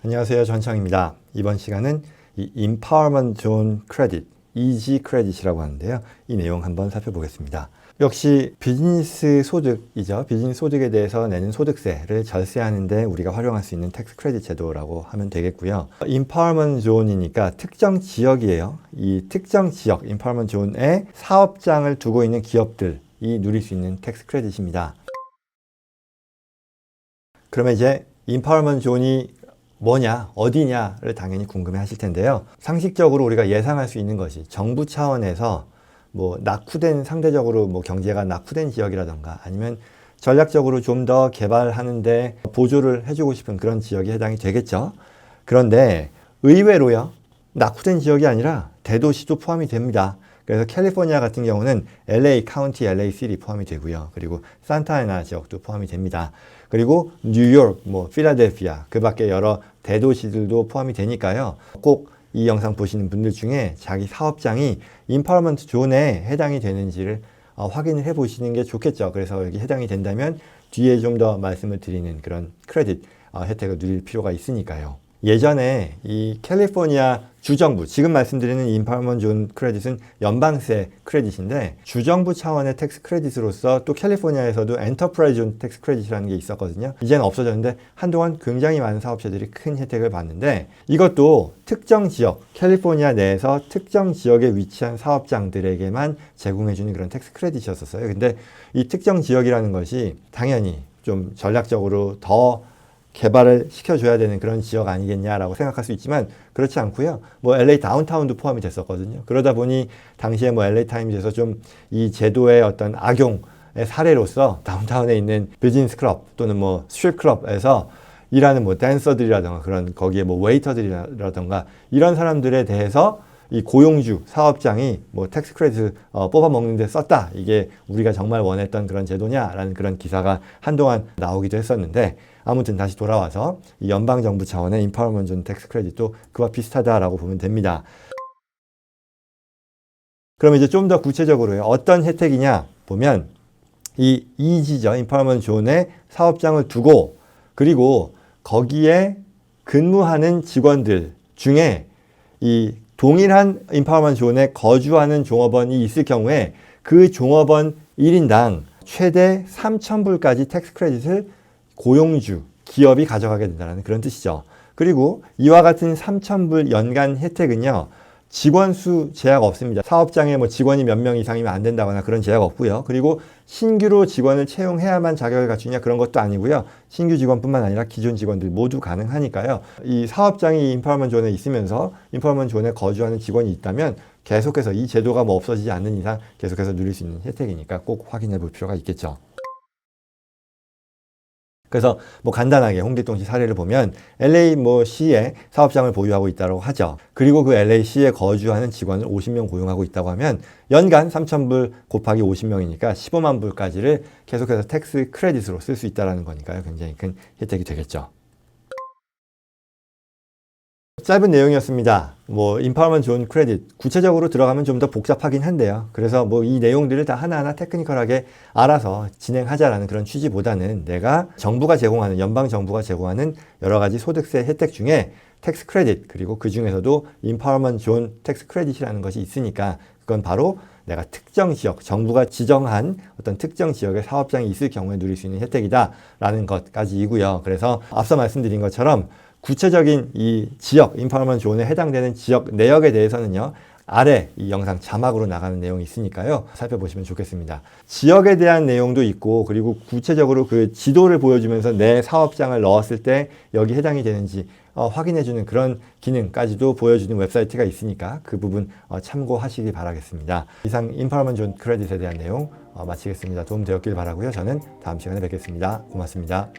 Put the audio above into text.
안녕하세요. 전창입니다. 이번 시간은 이 Empowerment Zone Credit, EZ 크레딧이라고 하는데요. 이 내용 한번 살펴보겠습니다. 역시 비즈니스 소득이죠. 비즈니스 소득에 대해서 내는 소득세를 절세하는데 우리가 활용할 수 있는 텍스 크레딧 제도라고 하면 되겠고요. Empowerment Zone이니까 특정 지역이에요. 이 특정 지역, Empowerment Zone에 사업장을 두고 있는 기업들이 누릴 수 있는 텍스 크레딧입니다. 그러면 이제 Empowerment Zone이 뭐냐, 어디냐를 당연히 궁금해 하실 텐데요. 상식적으로 우리가 예상할 수 있는 것이 정부 차원에서 낙후된, 상대적으로 경제가 낙후된 지역이라던가 아니면 전략적으로 좀 더 개발하는데 보조를 해주고 싶은 그런 지역이 해당이 되겠죠. 그런데 의외로요, 낙후된 지역이 아니라 대도시도 포함이 됩니다. 그래서 캘리포니아 같은 경우는 LA 카운티, LA 시티 포함이 되고요. 그리고 산타아나 지역도 포함이 됩니다. 그리고 뉴욕, 필라델피아, 그 밖에 여러 대도시들도 포함이 되니까요. 꼭 이 영상 보시는 분들 중에 자기 사업장이 임파워먼트 존에 해당이 되는지를 확인을 해 보시는 게 좋겠죠. 그래서 여기 해당이 된다면 뒤에 좀 더 말씀을 드리는 그런 크레딧 혜택을 누릴 필요가 있으니까요. 예전에 이 캘리포니아 주정부, 지금 말씀드리는 임파워먼트 존 크레딧은 연방세 크레딧인데 주정부 차원의 텍스 크레딧으로서 또 캘리포니아에서도 엔터프라이즈 존 텍스 크레딧이라는 게 있었거든요. 이제는 없어졌는데 한동안 굉장히 많은 사업체들이 큰 혜택을 봤는데 이것도 특정 지역, 캘리포니아 내에서 특정 지역에 위치한 사업장들에게만 제공해주는 그런 텍스 크레딧이었어요. 근데 이 특정 지역이라는 것이 당연히 좀 전략적으로 더 개발을 시켜줘야 되는 그런 지역 아니겠냐라고 생각할 수 있지만 그렇지 않고요. LA 다운타운도 포함이 됐었거든요. 그러다 보니 당시에 LA 타임즈에서 좀 이 제도의 어떤 악용의 사례로서 다운타운에 있는 비즈니스 클럽 또는 스트립 클럽에서 일하는 댄서들이라던가 그런 거기에 웨이터들이라던가 이런 사람들에 대해서 이 고용주 사업장이 텍스 크레딧을 뽑아 먹는 데 썼다. 이게 우리가 정말 원했던 그런 제도냐라는 그런 기사가 한동안 나오기도 했었는데 아무튼 다시 돌아와서 이 연방정부 차원의 임파워먼트 존 텍스 크레딧도 그와 비슷하다라고 보면 됩니다. 그러면 이제 좀 더 구체적으로요. 어떤 혜택이냐 보면 이 EZ죠. 임파워먼트 존에 사업장을 두고 그리고 거기에 근무하는 직원들 중에 이 동일한 임파워먼트 존에 거주하는 종업원이 있을 경우에 그 종업원 1인당 최대 3,000불까지 텍스 크레딧을 고용주, 기업이 가져가게 된다는 그런 뜻이죠. 그리고 이와 같은 3,000불 연간 혜택은요. 직원 수 제약 없습니다. 사업장에 직원이 몇 명 이상이면 안 된다거나 그런 제약 없고요. 그리고 신규로 직원을 채용해야만 자격을 갖추냐 그런 것도 아니고요. 신규 직원뿐만 아니라 기존 직원들 모두 가능하니까요. 이 사업장이 임파워먼트 존에 있으면서 임파워먼트 존에 거주하는 직원이 있다면 계속해서 이 제도가 없어지지 않는 이상 계속해서 누릴 수 있는 혜택이니까 꼭 확인해 볼 필요가 있겠죠. 그래서 간단하게 홍길동시 사례를 보면 LA 시에 사업장을 보유하고 있다고 하죠. 그리고 그 LA 시에 거주하는 직원을 50명 고용하고 있다고 하면 연간 3,000불 곱하기 50명이니까 15만 불까지를 계속해서 텍스 크레딧으로 쓸 수 있다는 거니까요. 굉장히 큰 혜택이 되겠죠. 짧은 내용이었습니다. 임파워먼트 존 크레딧 구체적으로 들어가면 좀 더 복잡하긴 한데요. 그래서 이 내용들을 다 하나하나 테크니컬하게 알아서 진행하자라는 그런 취지보다는 내가 정부가 제공하는 연방 정부가 제공하는 여러 가지 소득세 혜택 중에 텍스 크레딧 그리고 그 중에서도 임파워먼트 존 텍스 크레딧이라는 것이 있으니까 그건 바로 내가 특정 지역, 정부가 지정한 어떤 특정 지역에 사업장이 있을 경우에 누릴 수 있는 혜택이다라는 것까지이고요. 그래서 앞서 말씀드린 것처럼 구체적인 이 지역, 임파워먼트 존에 해당되는 지역 내역에 대해서는요. 아래 이 영상 자막으로 나가는 내용이 있으니까요. 살펴보시면 좋겠습니다. 지역에 대한 내용도 있고 그리고 구체적으로 그 지도를 보여주면서 내 사업장을 넣었을 때 여기 해당이 되는지 확인해주는 그런 기능까지도 보여주는 웹사이트가 있으니까 그 부분 참고하시기 바라겠습니다. 이상 임파워먼트 존 크레딧에 대한 내용 마치겠습니다. 도움 되었길 바라고요. 저는 다음 시간에 뵙겠습니다. 고맙습니다.